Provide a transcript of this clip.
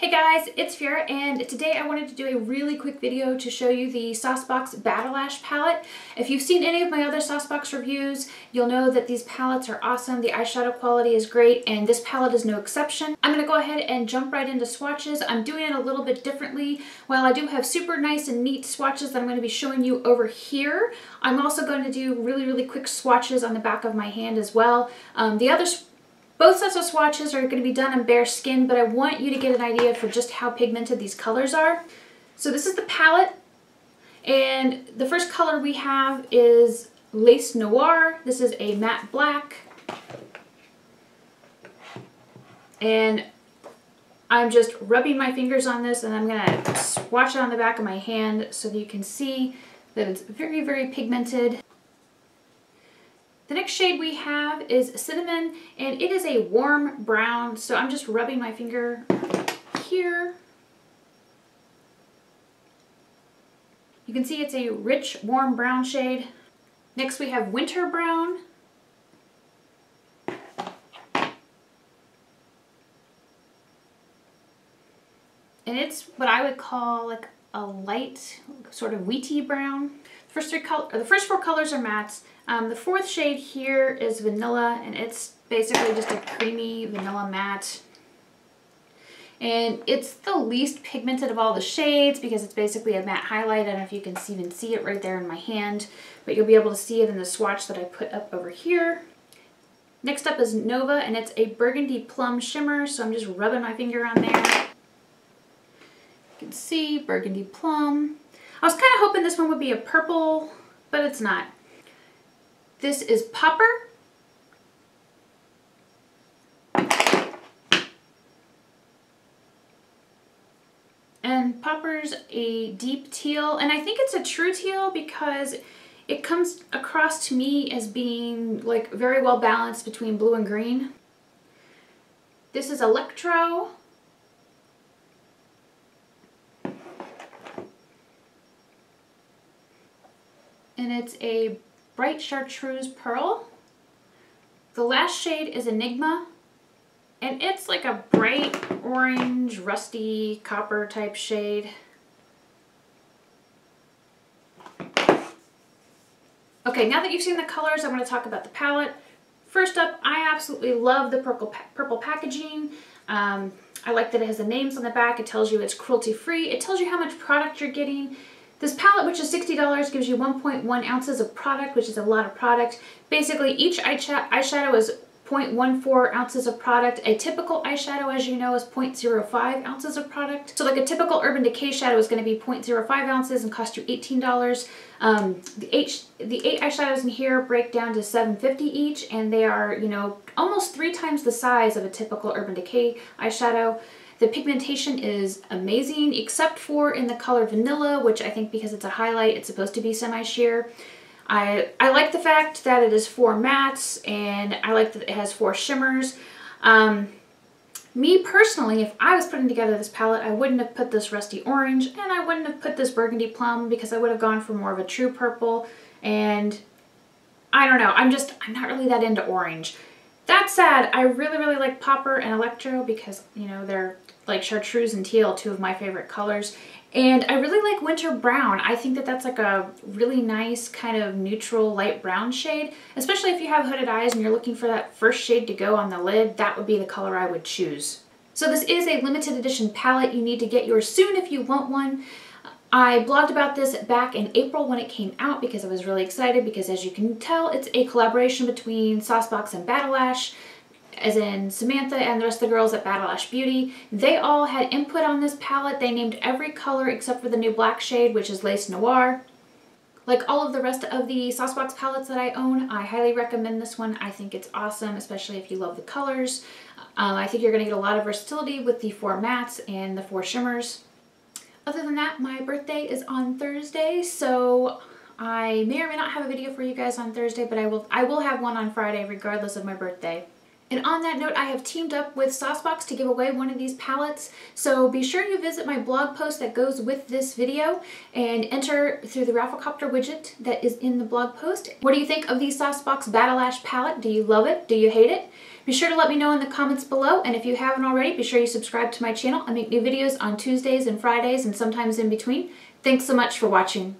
Hey guys, it's Fiora, and today I wanted to do a really quick video to show you the Saucebox Batalash Palette. If you've seen any of my other Saucebox reviews, you'll know that these palettes are awesome. The eyeshadow quality is great, and this palette is no exception. I'm going to go ahead and jump right into swatches. I'm doing it a little bit differently. While I do have super nice and neat swatches that I'm going to be showing you over here, I'm also going to do really quick swatches on the back of my hand as well. Both sets of swatches are going to be done on bare skin, but I want you to get an idea for just how pigmented these colors are. So this is the palette, and the first color we have is Lace Noir. This is a matte black, and I'm just rubbing my fingers on this, and I'm going to swatch it on the back of my hand so that you can see that it's very pigmented. The next shade we have is Cinnamon, and it is a warm brown, so I'm just rubbing my finger here. You can see it's a rich, warm brown shade. Next we have Winter Brown. And it's what I would call like a light, sort of wheaty brown. The first four colors are mattes. The fourth shade here is Vanilla, and it's basically just a creamy vanilla matte. And it's the least pigmented of all the shades because it's basically a matte highlight. I don't know if you can even see it right there in my hand, but you'll be able to see it in the swatch that I put up over here. Next up is Nova, and it's a burgundy plum shimmer, so I'm just rubbing my finger on there. You can see burgundy plum. I was kind of hoping this one would be a purple, but it's not. This is Popper. And Popper's a deep teal, and I think it's a true teal because it comes across to me as being like very well balanced between blue and green. This is Electro. And it's a bright chartreuse pearl. The last shade is Enigma, and it's like a bright orange, rusty, copper type shade. Okay, now that you've seen the colors, I'm going to talk about the palette. First up, I absolutely love the purple packaging. I like that it has the names on the back. It tells you it's cruelty free. It tells you how much product you're getting. This palette, which is $60, gives you 1.1 ounces of product, which is a lot of product. Basically, each eyeshadow is 0.14 ounces of product. A typical eyeshadow, as you know, is 0.05 ounces of product. So like a typical Urban Decay shadow is going to be 0.05 ounces and cost you $18. The 8 eyeshadows in here break down to $7.50 each, and they are, you know, almost 3 times the size of a typical Urban Decay eyeshadow. The pigmentation is amazing, except for in the color Vanilla, which I think because it's a highlight, it's supposed to be semi-sheer. I like the fact that it is 4 mattes, and I like that it has 4 shimmers. Me personally, if I was putting together this palette, I wouldn't have put this rusty orange, and I wouldn't have put this burgundy plum because I would have gone for more of a true purple, and I don't know, I'm not really that into orange. That said, I really like Popper and Electro because, you know, they're like chartreuse and teal, 2 of my favorite colors. And I really like Winter Brown. I think that that's like a really nice kind of neutral light brown shade, especially if you have hooded eyes and you're looking for that first shade to go on the lid. That would be the color I would choose. So this is a limited edition palette. You need to get yours soon if you want one. I blogged about this back in April when it came out because I was really excited because, as you can tell, it's a collaboration between Saucebox and Batalash, as in Samantha and the rest of the girls at Batalash Beauty. They all had input on this palette. They named every color except for the new black shade, which is Lace Noir. Like all of the rest of the Saucebox palettes that I own, I highly recommend this one. I think it's awesome, especially if you love the colors. I think you're going to get a lot of versatility with the 4 mattes and the 4 shimmers. Other than that, my birthday is on Thursday, so I may or may not have a video for you guys on Thursday, but I will have one on Friday regardless of my birthday. And on that note, I have teamed up with Saucebox to give away one of these palettes. So be sure you visit my blog post that goes with this video and enter through the Rafflecopter widget that is in the blog post. What do you think of the Saucebox Batalash palette? Do you love it? Do you hate it? Be sure to let me know in the comments below, and if you haven't already, be sure you subscribe to my channel. I make new videos on Tuesdays and Fridays and sometimes in between. Thanks so much for watching.